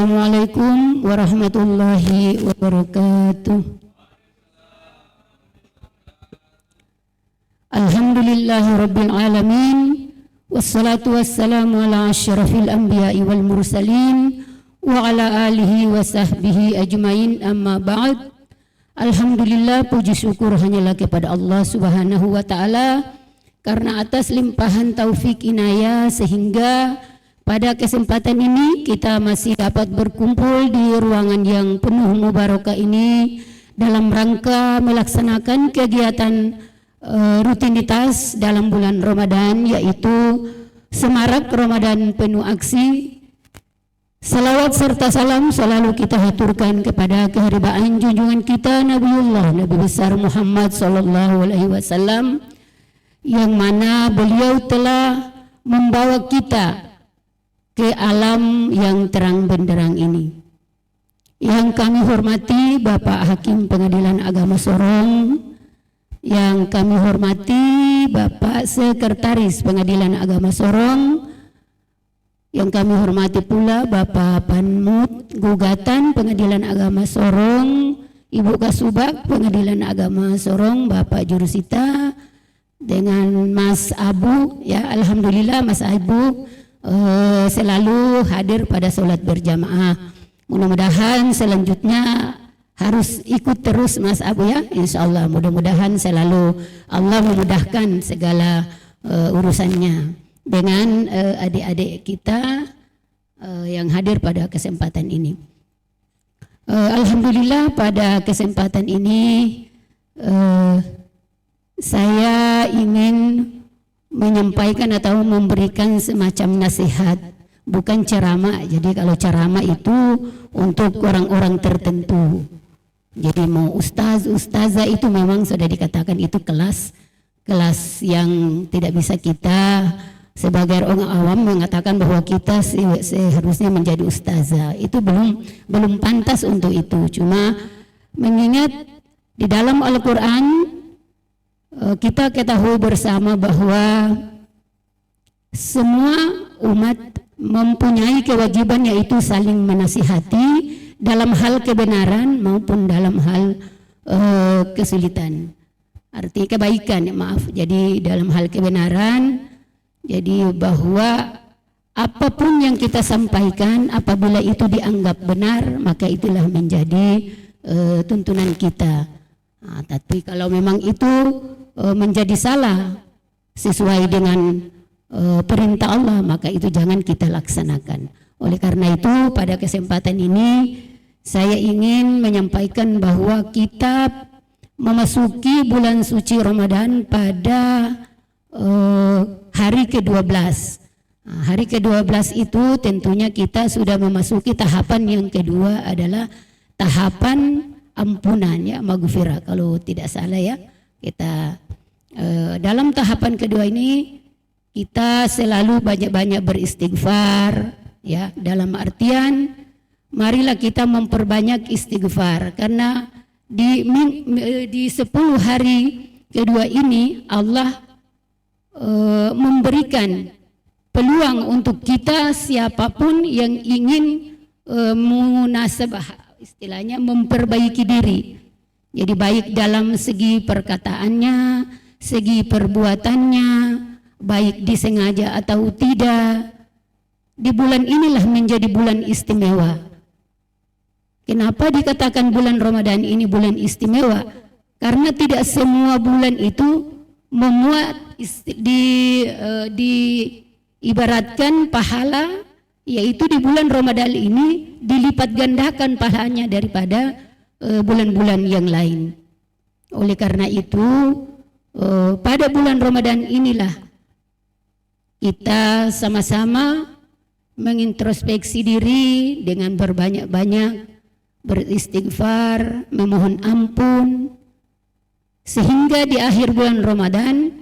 Assalamualaikum warahmatullahi wabarakatuh. Alhamdulillahi rabbil alamin. Wassalatu wassalamu ala asyrafil anbiya'i wal mursalin wa ala alihi wa sahbihi ajmain, amma ba'd. Alhamdulillah, puji syukur hanyalah kepada Allah Subhanahu wa ta'ala karena atas limpahan taufik inayah sehingga pada kesempatan ini kita masih dapat berkumpul di ruangan yang penuh mubarakah ini dalam rangka melaksanakan kegiatan rutinitas dalam bulan Ramadan, yaitu Semarak Ramadan Penuh Aksi. Salawat serta salam selalu kita haturkan kepada keharibaan junjungan kita Nabiullah Nabi besar Muhammad sallallahu alaihi wasallam, yang mana beliau telah membawa kita ke alam yang terang benderang ini. Yang kami hormati Bapak Hakim Pengadilan Agama Sorong, yang kami hormati Bapak Sekretaris Pengadilan Agama Sorong, yang kami hormati pula Bapak Panmut Gugatan Pengadilan Agama Sorong, Ibu Kasubag Pengadilan Agama Sorong, Bapak Jurusita, dengan Mas Abu, ya alhamdulillah Mas Abu selalu hadir pada sholat berjamaah. Mudah-mudahan selanjutnya harus ikut terus Mas Abu, ya insyaallah. Mudah-mudahan selalu Allah memudahkan segala urusannya dengan adik-adik kita yang hadir pada kesempatan ini. Alhamdulillah, pada kesempatan ini saya ingin menyampaikan atau memberikan semacam nasihat, bukan ceramah. Jadi kalau ceramah itu untuk orang-orang tertentu. Jadi mau ustaz, ustazah itu memang sudah dikatakan itu kelas yang tidak bisa kita sebagai orang awam mengatakan bahwa kita seharusnya menjadi ustazah. Itu belum pantas untuk itu. Cuma mengingat di dalam Al-Quran kita ketahui bersama bahwa semua umat mempunyai kewajiban, yaitu saling menasihati dalam hal kebenaran maupun dalam hal kesulitan. Arti kebaikan, maaf. Jadi dalam hal kebenaran, jadi bahwa apapun yang kita sampaikan apabila itu dianggap benar, maka itulah menjadi tuntunan kita. Nah, tapi kalau memang itu menjadi salah sesuai dengan perintah Allah, maka itu jangan kita laksanakan. Oleh karena itu pada kesempatan ini saya ingin menyampaikan bahwa kita memasuki bulan suci Ramadan pada hari ke-12. Nah, hari ke-12 itu tentunya kita sudah memasuki tahapan yang kedua, adalah tahapan ampunan, ya, maghfirah kalau tidak salah, ya. Kita dalam tahapan kedua ini kita selalu banyak-banyak beristighfar, ya, dalam artian marilah kita memperbanyak istighfar, karena di 10 hari kedua ini Allah memberikan peluang untuk kita, siapapun yang ingin munasabah, istilahnya memperbaiki diri. Jadi baik dalam segi perkataannya, segi perbuatannya, baik disengaja atau tidak. Di bulan inilah menjadi bulan istimewa. Kenapa dikatakan bulan Ramadan ini bulan istimewa? Karena tidak semua bulan itu memuat diibaratkan pahala, yaitu di bulan Ramadan ini dilipat gandakan pahalanya daripada bulan-bulan yang lain. Oleh karena itu pada bulan Ramadan inilah kita sama-sama mengintrospeksi diri dengan berbanyak-banyak beristighfar, memohon ampun, sehingga di akhir bulan Ramadan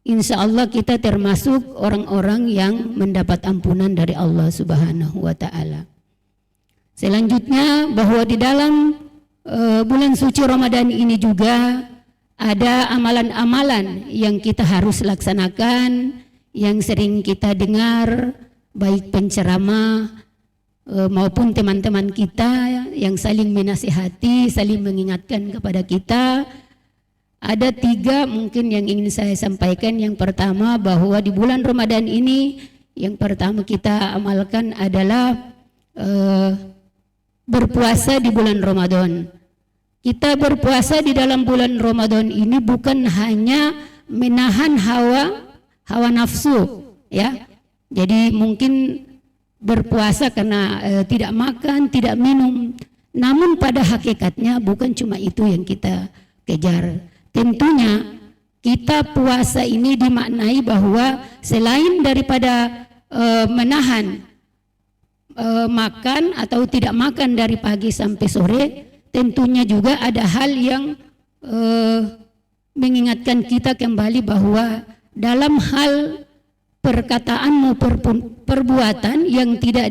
insya Allah kita termasuk orang-orang yang mendapat ampunan dari Allah Subhanahu wa ta'ala. Selanjutnya bahwa di dalam bulan suci Ramadan ini juga ada amalan-amalan yang kita harus laksanakan, yang sering kita dengar baik penceramah maupun teman-teman kita yang saling menasihati, saling mengingatkan kepada kita. Ada 3 mungkin yang ingin saya sampaikan. Yang pertama, bahwa di bulan Ramadan ini yang pertama kita amalkan adalah berpuasa di bulan Ramadan. Kita berpuasa di dalam bulan Ramadan ini bukan hanya menahan hawa nafsu, ya. Jadi mungkin berpuasa karena tidak makan, tidak minum. Namun pada hakikatnya bukan cuma itu yang kita kejar. Tentunya kita puasa ini dimaknai bahwa selain daripada menahan makan atau tidak makan dari pagi sampai sore, tentunya juga ada hal yang mengingatkan kita kembali bahwa dalam hal perkataan maupun perbuatan yang tidak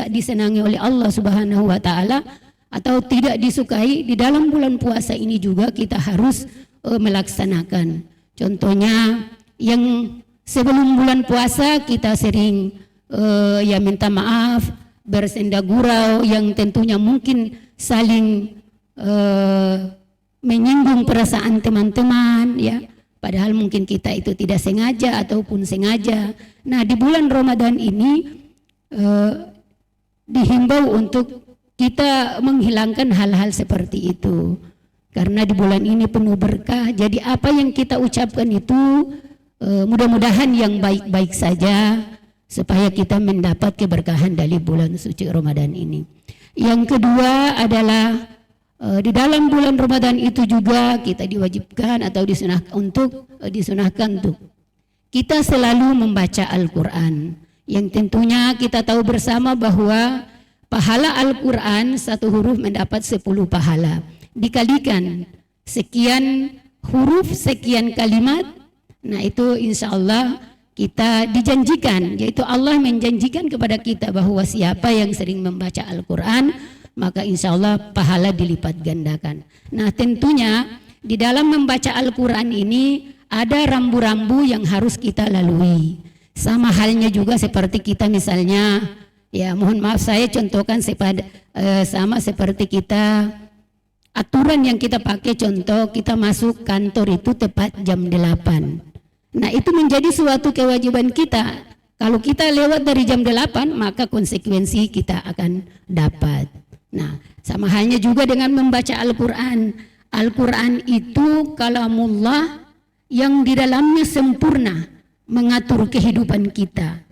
disenangi oleh Allah Subhanahu wa taala atau tidak disukai, di dalam bulan puasa ini juga kita harus melaksanakan. Contohnya yang sebelum bulan puasa kita sering ya minta maaf, bersenda gurau yang tentunya mungkin saling menyinggung perasaan teman-teman, ya. Padahal mungkin kita itu tidak sengaja ataupun sengaja. Nah, di bulan Ramadan ini dihimbau untuk kita menghilangkan hal-hal seperti itu. Karena di bulan ini penuh berkah. Jadi apa yang kita ucapkan itu mudah-mudahan yang baik-baik saja, supaya kita mendapat keberkahan dari bulan suci Ramadan ini. Yang kedua adalah di dalam bulan Ramadan itu juga kita diwajibkan atau disunahkan untuk kita selalu membaca Al-Quran. Yang tentunya kita tahu bersama bahwa pahala Al-Quran 1 huruf mendapat 10 pahala. Dikalikan sekian huruf, sekian kalimat, nah itu insya Allah kita dijanjikan, yaitu Allah menjanjikan kepada kita bahwa siapa yang sering membaca Al-Quran, maka insya Allah pahala dilipat gandakan. Nah tentunya di dalam membaca Al-Quran ini ada rambu-rambu yang harus kita lalui. Sama halnya juga seperti kita misalnya, ya mohon maaf saya contohkan sama seperti kita, aturan yang kita pakai, contoh kita masuk kantor itu tepat jam 8. Nah itu menjadi suatu kewajiban kita. Kalau kita lewat dari jam 8 maka konsekuensi kita akan dapat. Nah, sama halnya juga dengan membaca Al-Quran. Al-Quran itu kalamullah yang di dalamnya sempurna mengatur kehidupan kita.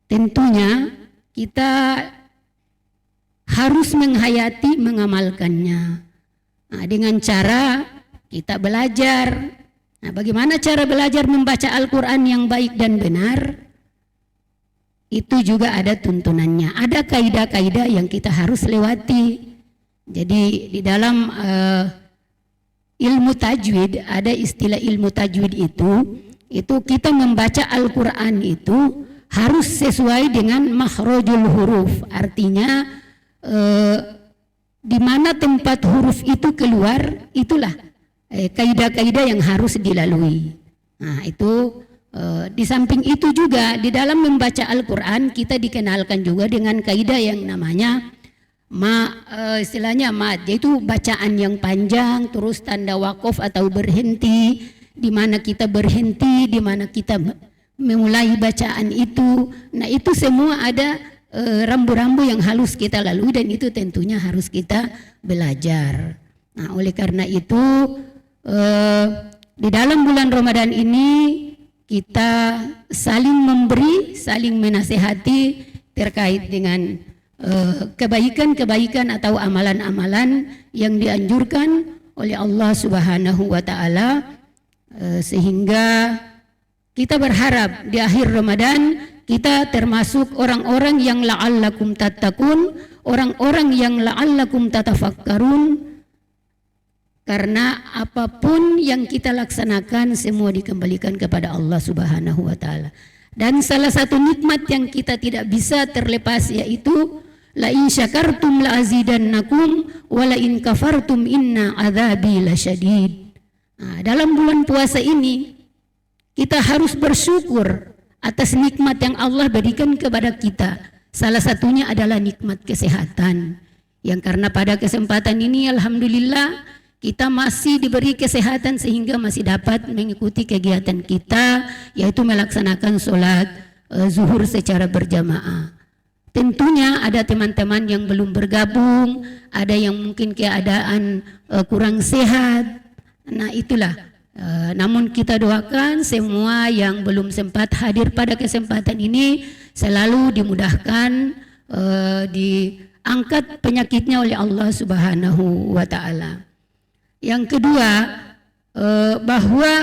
Tentunya kita harus menghayati, mengamalkannya. Nah, dengan cara kita belajar. Nah, bagaimana cara belajar membaca Al-Quran yang baik dan benar? Itu juga ada tuntunannya, ada kaidah-kaidah yang kita harus lewati. Jadi di dalam ilmu tajwid ada istilah ilmu tajwid itu kita membaca Al-Quran itu harus sesuai dengan makhrajul huruf, artinya di mana tempat huruf itu keluar, itulah kaidah-kaidah yang harus dilalui. Nah itu di samping itu juga di dalam membaca Al-Quran kita dikenalkan juga dengan kaidah yang namanya istilahnya mad, yaitu bacaan yang panjang, terus tanda wakaf atau berhenti, di mana kita berhenti, di mana kita memulai bacaan itu. Nah itu semua ada rambu-rambu yang harus kita lalui dan itu tentunya harus kita belajar. Nah oleh karena itu di dalam bulan Ramadan ini kita saling memberi, saling menasehati terkait dengan kebaikan-kebaikan atau amalan-amalan yang dianjurkan oleh Allah Subhanahu wa taala, sehingga kita berharap di akhir Ramadan kita termasuk orang-orang yang la'allakum tattaqun, orang-orang yang la'allakum tatafakkarun. Karena apapun yang kita laksanakan semua dikembalikan kepada Allah Subhanahu wa taala. Dan salah satu nikmat yang kita tidak bisa terlepas yaitu la in syakartum la azidannakum wa la in kafartum inna adzabi lasyadid. Nah, dalam bulan puasa ini kita harus bersyukur atas nikmat yang Allah berikan kepada kita. Salah satunya adalah nikmat kesehatan. Yang karena pada kesempatan ini alhamdulillah kita masih diberi kesehatan sehingga masih dapat mengikuti kegiatan kita, yaitu melaksanakan sholat zuhur secara berjamaah. Tentunya ada teman-teman yang belum bergabung, ada yang mungkin keadaan kurang sehat. Nah itulah, namun kita doakan semua yang belum sempat hadir pada kesempatan ini selalu dimudahkan, diangkat penyakitnya oleh Allah Subhanahu wa Ta'ala. Yang kedua, bahwa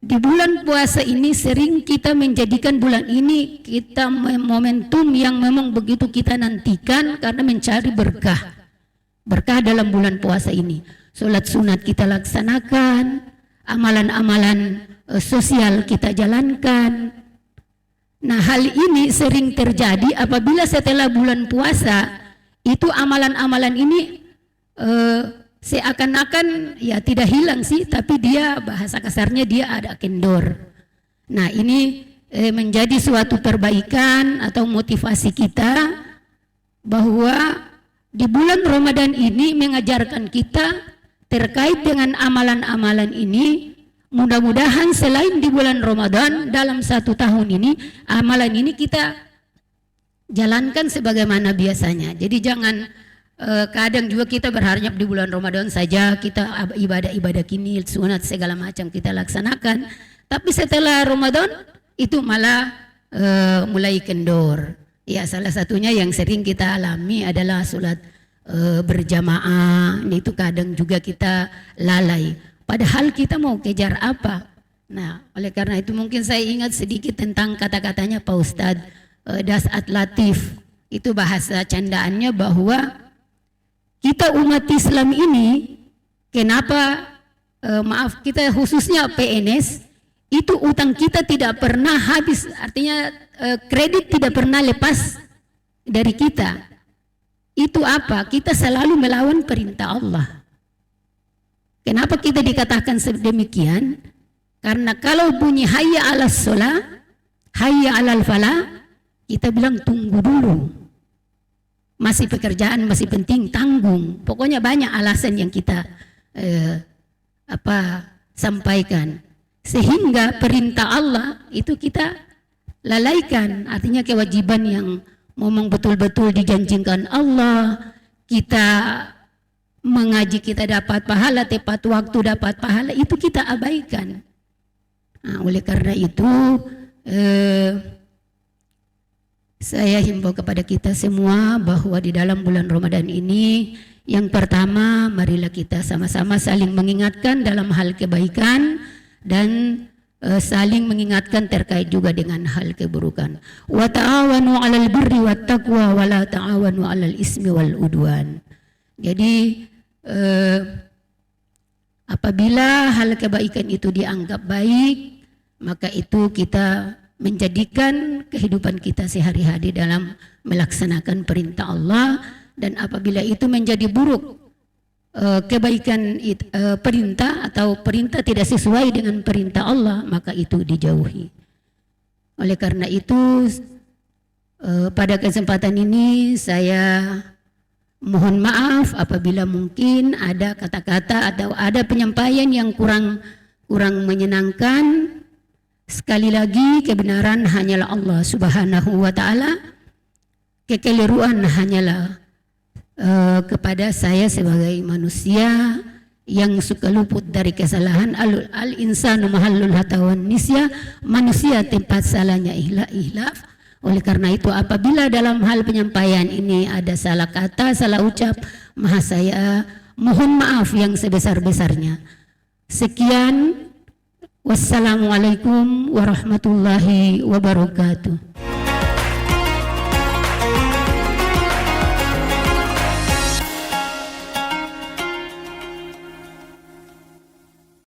di bulan puasa ini sering kita menjadikan bulan ini kita momentum yang memang begitu kita nantikan karena mencari berkah. Berkah dalam bulan puasa ini. Sholat sunat kita laksanakan, amalan-amalan sosial kita jalankan. Nah hal ini sering terjadi apabila setelah bulan puasa itu amalan-amalan ini seakan-akan ya tidak hilang sih, tapi dia bahasa kasarnya dia ada kendor. Nah ini menjadi suatu perbaikan atau motivasi kita bahwa di bulan Ramadan ini mengajarkan kita terkait dengan amalan-amalan ini. Mudah-mudahan selain di bulan Ramadan dalam 1 tahun ini amalan ini kita jalankan sebagaimana biasanya. Jadi jangan kadang juga kita berharap di bulan Ramadan saja kita ibadah-ibadah kini, sunat segala macam kita laksanakan, tapi setelah Ramadan itu malah mulai kendor. Ya salah satunya yang sering kita alami adalah sholat berjamaah. Itu kadang juga kita lalai. Padahal kita mau kejar apa? Nah oleh karena itu mungkin saya ingat sedikit tentang kata-katanya Pak Ustadz Dasat Latif. Itu bahasa candaannya bahwa kita umat Islam ini, kenapa kita khususnya PNS, itu utang kita tidak pernah habis, artinya kredit tidak pernah lepas dari kita. Itu apa? Kita selalu melawan perintah Allah. Kenapa kita dikatakan sedemikian? Karena kalau bunyi hayya 'alas shalah, hayya 'alal falah, kita bilang tunggu dulu. Masih pekerjaan, masih penting, tanggung. Pokoknya banyak alasan yang kita sampaikan. Sehingga perintah Allah itu kita lalaikan. Artinya kewajiban yang memang betul-betul dijanjikan Allah. Kita mengaji kita dapat pahala, tepat waktu dapat pahala, itu kita abaikan. Nah, oleh karena itu saya himbau kepada kita semua bahwa di dalam bulan Ramadan ini, yang pertama marilah kita sama-sama saling mengingatkan dalam hal kebaikan dan saling mengingatkan terkait juga dengan hal keburukan. Wa ta'awanu 'alal birri wat taqwa wa la ta'awanu 'alal ismi wal udwan. Jadi apabila hal kebaikan itu dianggap baik, maka itu kita menjadikan kehidupan kita sehari-hari dalam melaksanakan perintah Allah, dan apabila itu menjadi buruk, kebaikan perintah atau perintah tidak sesuai dengan perintah Allah, maka itu dijauhi. Oleh karena itu pada kesempatan ini saya mohon maaf apabila mungkin ada kata-kata atau ada penyampaian yang kurang menyenangkan. Sekali lagi, kebenaran hanyalah Allah Subhanahu wa Ta'ala, kekeliruan hanyalah kepada saya sebagai manusia yang suka luput dari kesalahan. Al-insanu mahallul hatawan nisya, manusia tempat salahnya ihlaf. Oleh karena itu apabila dalam hal penyampaian ini ada salah kata, salah ucap, maka saya mohon maaf yang sebesar-besarnya. Sekian. Wassalamualaikum warahmatullahi wabarakatuh.